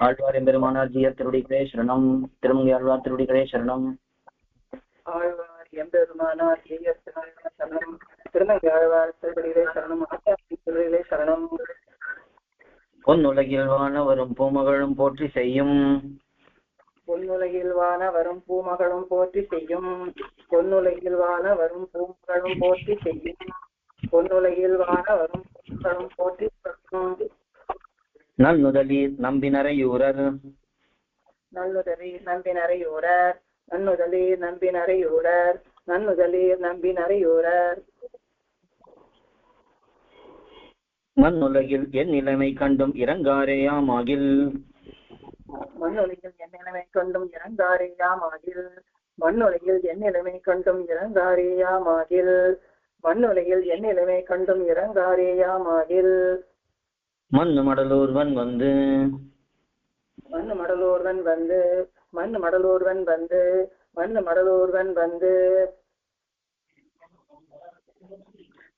ஆழ்வார் எம்பெருமானார் ஜியர் திருடிகளே சரணம். திருமங்கை ஆழ்வார் திருடிகளே சரணம். ஆழ்வார் எம்பெருமானார் ஜியர் சரணம். திருமங்கை ஆழ்வார் திருடிகளே சரணம். திருடிகளே சரணம். பொன்னுலகில் வான வரும் பூமகளும் போற்றி செய்யும். பொன்னுலகில் வான வரும் பூமகளும் போற்றி செய்யும். பொன்னுலகில் வான வரும் பூமகளும் போற்றி செய்யும். பொன்னுலகில் வான வரும் பூமகளும் போற்றி செய்யும். நன்னுதலீர் நம்பினரையூரர். நல்லுதலீர் நம்பினரையூரர். நன்னுதலீர் நம்பினரையூரர். நன்னுதலீர் நம்பினரையூரர். மண்ணுலகில் என் நிலைமை கண்டும் இறங்காரேயாமாகில். மண்ணுலகில் என் நிலைமை கண்டும் இறங்காரேயாமாகில். மண்ணுலகில் என் நிலைமை கண்டும் இறங்காரேயாமாகில். மண்ணுலகில் என் நிலைமை கண்டும் இறங்காரேயாமாகில். மண்ணு மடலூர்வன் வந்து. மண்ணு மடலூர்வன் வந்து. மண்ணு மடலூர்வன் வந்து. மண்ணு மடலூர்வன் வந்து.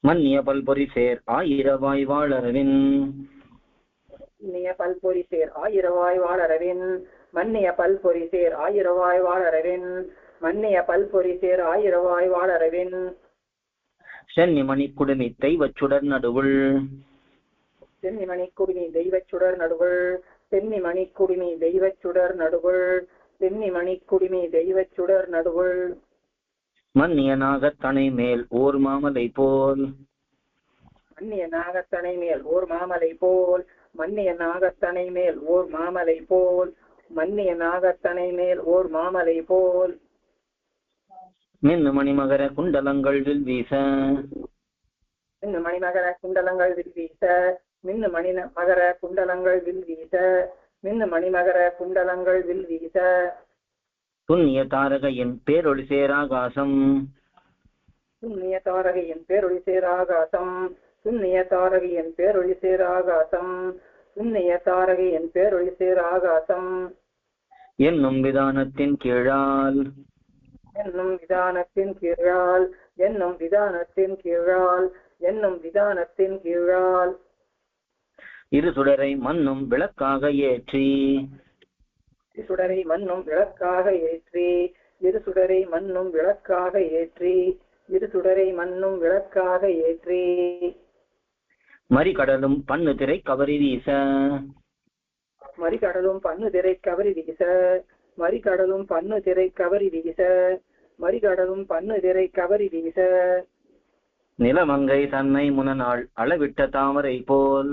மன்னிய பல்பொறி சேர் ஆயிரவாய் வாழறவின். மன்னிய பல்பொறி சேர் ஆயிரவாய் வாழறவின். மன்னிய பல்பொறி சேர் ஆயிரவாய் வாழறவின். மன்னிய பல்பொறி சேர் ஆயிரவாய் வாழறவின். சென்னி மணி குடுமி தெய்வச்சுடர் நடுவுள். சென்னிமணி குடுமி தெய்வச்சுடர் நடுவுள். சென்னிமணி குடுமி தெய்வச்சுடர் நடுவுள். சென்னிமணி குடுமி தெய்வச்சுடர் நடுவுள். மன்னிய நாகத்தனை மேல் ஓர் மாமலை போல். மன்னிய நாகத்தனை மேல் ஓர் மாமலை போல். மன்னிய நாகத்தனை மேல் ஓர் மாமலை போல். மன்னிய நாகத்தனை மேல் ஓர் மாமலை போல். மின்னு மணிமகர குண்டலங்கள் வில் வீச. மின்னு மணிமகர குண்டலங்கள் வில் வீச. மின்னு மணி மகர குண்டலங்கள் வில் வீச. மின்னு மணிமகர குண்டலங்கள் வில் வீச. துண்ணிய தாரகையின் பேரொளி சேராகாசம். துண்ணிய தாரகையின் பேரொளி சேராகாசம். துண்ணிய தாரகையின் பேரொளி சேராகாசம். துண்ணிய தாரகையின் பேரொளி சேராகாசம். என்னும் விதானத்தின் கீழால். என்னும் விதானத்தின் கீழால். என்னும் விதானத்தின் கீழால். என்னும் விதானத்தின் கீழால். இரு சுடரை மண்ணும் விளக்காக ஏற்றி. சுடரை மண்ணும் விளக்காக ஏற்றி. இரு சுடரை மண்ணும் விளக்காக ஏற்றி. இரு சுடரை மண்ணும் விளக்காக ஏற்றி. மறிகடலும் பண்ணு திரை கவரி வீச. மறிகடலும் பண்ணு திரை கவரி வீச. மறிகடலும் பண்ணு திரை கவரி வீச. மறிகடலும் பண்ணு திரை கவரி வீச. நிலமங்கை தன்னை முனநாள் அளவிட்ட தாமரை போல்.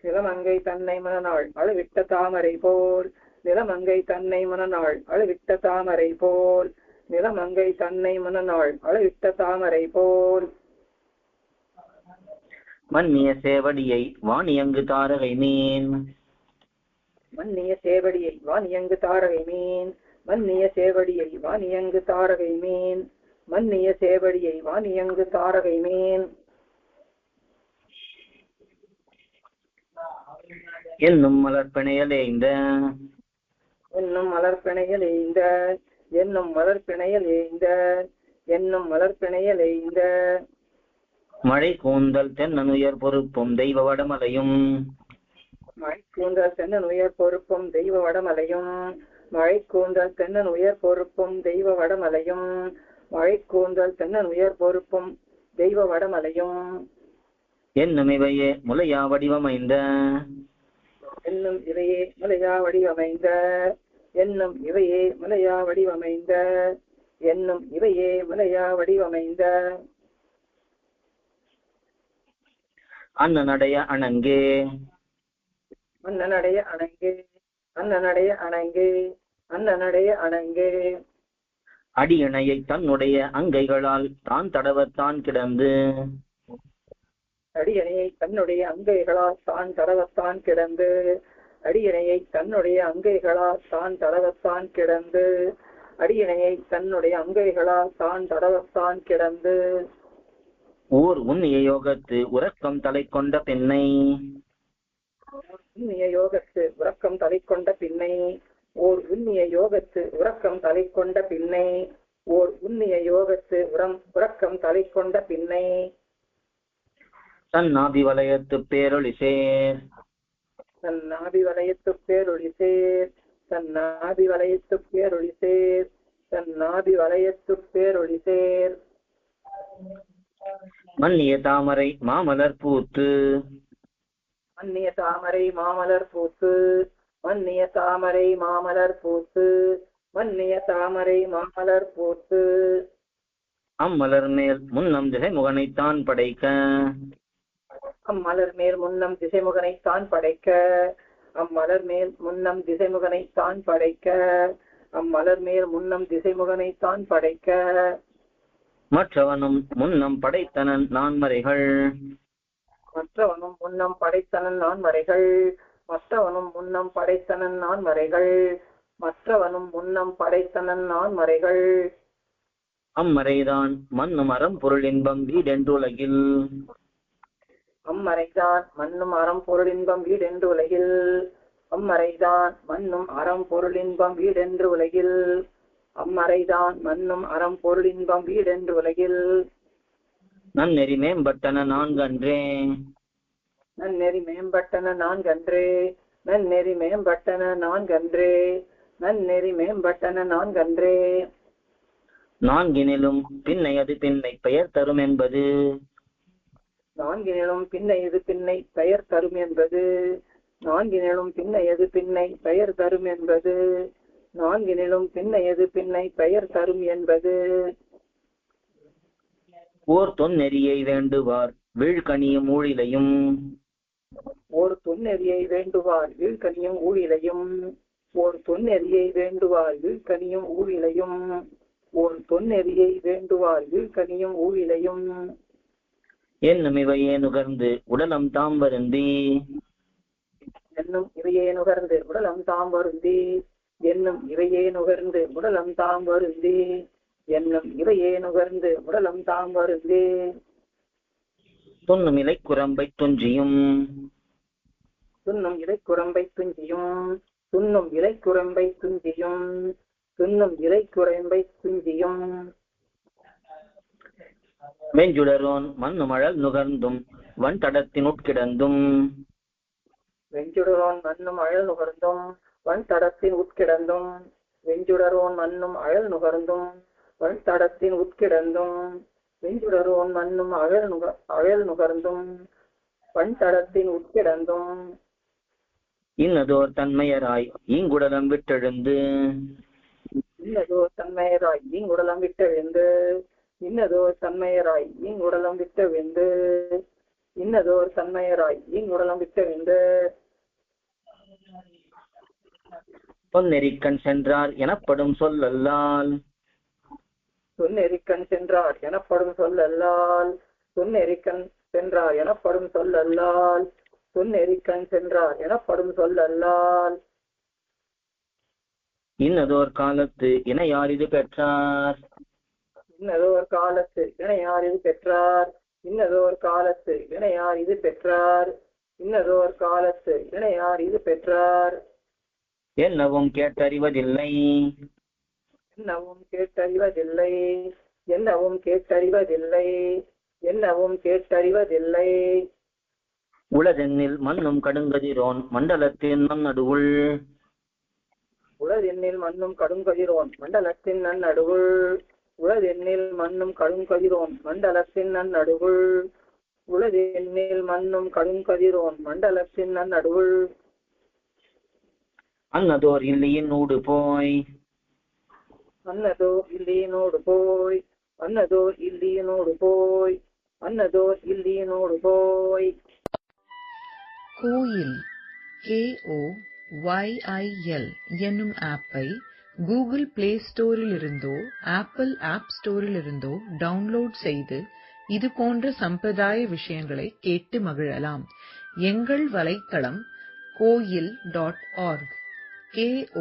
நிலமங்கை தன்னை மனநாள் அளவிட்ட தாமரை போல். நிலமங்கை தன்னை மனநாள் அளவிட்ட தாமரை போல். நிலமங்கை தன்னை மனநாள் அளவிட்ட தாமரை போல். மன்னிய சேவடியை வாணியங்கு தாரகை மீன். மன்னிய சேவடியை வாணியங்கு தாரகை மீன். மன்னிய சேவடியை வாணியங்கு தாரகை மீன். மன்னிய சேவடியை வாணியங்கு தாரகை மீன். என்னும் மலர்பிணையலேந்த. என்னும் மலர்பிணையல் எய்ந்த. என்னும் மலர்பிணையல் எய்ந்த. என்னும் மலர்பிணையல் எய்ந்த. மழை கூந்தல் தென்னனுயர் பொறுப்பும் தெய்வ வடமலையும். மழை கூந்தல் தென்னன் உயர் பொறுப்பும் தெய்வ வடமலையும். மழை கூந்தல் தென்னன் உயர் பொறுப்பும் தெய்வ வடமலையும். மழை கூந்தல் தென்னன் உயர் பொறுப்பும் தெய்வ வடமலையும். என்னும் இவையே முலையா வடிவமைந்த. என்னும் இவையே மலையா வடிவமைந்த. என்னும் இவையே மலையா வடிவமைந்த. என்னும் இவையே மலையா வடிவமைந்த. அண்ணனடைய அணங்கே. அண்ணனடைய அணங்கே. அண்ணனடைய அணங்கே. அண்ணனடைய அணங்கே. அடியணையை தன்னுடைய அங்கைகளால் தான் தடவத்தான் கிடந்து. அடியணையை தன்னுடைய அங்கைகளால் தான் தடவத்தான் கிடந்து. அடியணையை தன்னுடைய அங்கைகளால் தான் தடவத்தான் கிடந்து. அடியணையை தன்னுடைய அங்கைகளால் தான் தடவத்தான் கிடந்து. ஓர் உன்னிய யோகத்து உறக்கம் தலை கொண்ட பெண்ணை. உன்னிய யோகத்து உறக்கம் தலை கொண்ட பின்னை. ஓர் உன்னிய யோகத்து உறக்கம் தலை கொண்ட பின்னை. ஓர் உன்னிய யோகத்து உறக்கம் தலை கொண்ட பின்னை. தன்னாபி வலயத்து பேரொளி சேர். தன் நாபி வலயத்துப் பேரொளி சேர், தன் நாபி வலயத்துப் பேரொளி சேர், தன் நாபி வலயத்துப் பேரொளி சேர். மன்னிய தாமரை மாமலர் பூத்து, மன்னிய தாமரை மாமலர் பூத்து, மன்னிய தாமரை மாமலர் பூத்து, மன்னிய தாமரை மாமலர் பூத்து. அம்மலர் மேல் முன்னம் திசைமுகனைத்தான் படைக்க, அம்மலர் மேல் முன்னம் திசைமுகனைத்தான் படைக்க, அம்மலர் மேல் முன்னம் திசைமுகனைத்தான் படைக்க, அம்மலர் மேல் முன்னம் திசைமுகனைத்தான் படைக்க. மற்றவனும் முன்னம் படைத்தனன் நான்மறைகள், மற்றவனும் முன்னம் படைத்தனன் நான்மறைகள், மற்றவனும் முன்னம் படைத்தனன் நான்மறைகள், மற்றவனும் முன்னம் படைத்தனன் நான்மறைகள். அம்மறைதான் மன்னும் அறம் பொருள் இன்பம் வீடென்றுலகில், அம்மறைதான் மன்னும் அறம் பொருளின்பம் வீடென்று உலகில், அம்மறைதான் மன்னும் அறம் பொருளின்பம் வீடென்று உலகில், அம்மறைதான் மன்னும் அறம் பொருளின்பம் வீடென்று உலகில். நன்னெறி மேம்பட்டன நான்கன்றே, நன்னெறி மேம்பட்டன நான்கன்றே, நன்னெறி மேம்பட்டன நான்கன்றே, நன்னெறி மேம்பட்டன நான்கன்றே. நான்கினிலும் பின்னை அது பின்னை பெயர் தரும் என்பது, நான்கினிலும் பின்னை எது பின்னை பெயர் தரும் என்பது, நான்கினிலும் பின்னை எது பின்னை பெயர் தரும் என்பது, நான்கினிலும் பின்னை எது பின்னை பெயர் தரும் என்பது. ஓர் தொன்னெறியை வேண்டுவார் வீழ்கனியும் ஊழிலையும், ஓர் தொன்னெறியை வேண்டுவார் வீழ்கனியும் ஊழிலையும், ஓர் தொன்னெறியை வேண்டுவார் வீழ்கனியும் ஊழிலையும், ஓர் தொன்னெறியை வேண்டுவார் வீழ்கனியும் ஊழிலையும். என்னும் இவையே நுகர்ந்து உடலம் தாம் வருந்தி, என்னும் இவையே நுகர்ந்து உடலம் தாம் வருந்தி, என்னும் இவையே நுகர்ந்து உடலம் தாம் வருந்தி, என்னும் இவையே நுகர்ந்து உடலம் தாம் வருந்தி. துண்ணும் இலை குரம்பை துஞ்சியும், துண்ணும் இலை குரம்பை துஞ்சியும், துண்ணும் இலை குரம்பை துஞ்சியும், துண்ணும் இலை குரம்பை துஞ்சியும். வெஞ்சுடரோன் மண்ணும் அழல் நுகர்ந்தும் வன் தடத்தின் உட்கிடந்தும், வெஞ்சுடரோன் மண்ணும் அழல் நுகர்ந்தும் வன் தடத்தின் உட்கிடந்தும், வெஞ்சுடரோன் மண்ணும் அழல் நுகர்ந்தும் வன் தடத்தின் உட்கிடந்தும், வெஞ்சுடரோன் மண்ணும் அழல் நுகர்ந்தும் வன் தடத்தின் உட்கிடந்தும். இன்னதோர் தன்மையராய் ஈங்குடலம் விட்டெழுந்து, இன்னதோர் தன்மையராய் ஈங்குடலம் விட்டெழுந்து, இன்னதோர் தன்மையராய் ஈங்குடலம் விட்டெழுந்து, இன்னதோர் தன்மையராய் ஈங்குடலம் விட்டெழுந்து. பொன்னெறிக்கண் சென்றார் எனப்படும் சொல்லல்லால், தொன்னெறிக்கண் சென்றார் எனப்படும் சொல்லல்லால், தொன்னெறிக்கண் சென்றார் எனப்படும் சொல்லல்லால், தொன்னெறிக்கண் சென்றார் எனப்படும் சொல்லல்லால். இன்னதோர் காலத்து இணையார் இது பெற்றார், இன்னதோர் காலத்து இணையார் இது பெற்றார், இன்னதோர் காலத்து இணையார் இது பெற்றார், இன்னதோர் காலத்து இணையார் இது பெற்றார். என்னவும் கேட்டறிவதில்லை, என்னவும் கேட்டறிவதில்லை, என்னவும் கேட்டறிவதில்லை, என்னவும் கேட்டறிவதில்லை. உளதென்னில் மண்ணும் கடுங்கதிரோன் மண்டலத்தின் நன்னடுவுள், உளதென்னில் மண்ணும் கடுங்கதிரோன் மண்டலத்தின் நன்னடுவுள், உளதென்னில் மண்ணும் கடுங்கதிரோன் மண்டலத்தின் நன்னடுவுள், உளதென்னில் மண்ணும் கடுங்கதிரோன் மண்டலத்தின் நன்னடுவுள். அன்னதோர் இல்லையின் ஊடு போய், அன்னதோர் இல்லியினோடு போய், அன்னதோர் இல்லியினோடு போய், அன்னதோர் இல்லியினோடு போய். கோயில் KOYIL என்னும் ஆப்பை கூகுள் பிளே ஸ்டோரிலிருந்தோ ஆப்பிள் ஆப் ஸ்டோரிலிருந்தோ டவுன்லோட் செய்து இது போன்ற சம்பிரதாய விஷயங்களை கேட்டு மகிழலாம். எங்கள் வலைத்தளம் koil.org KOYIL.org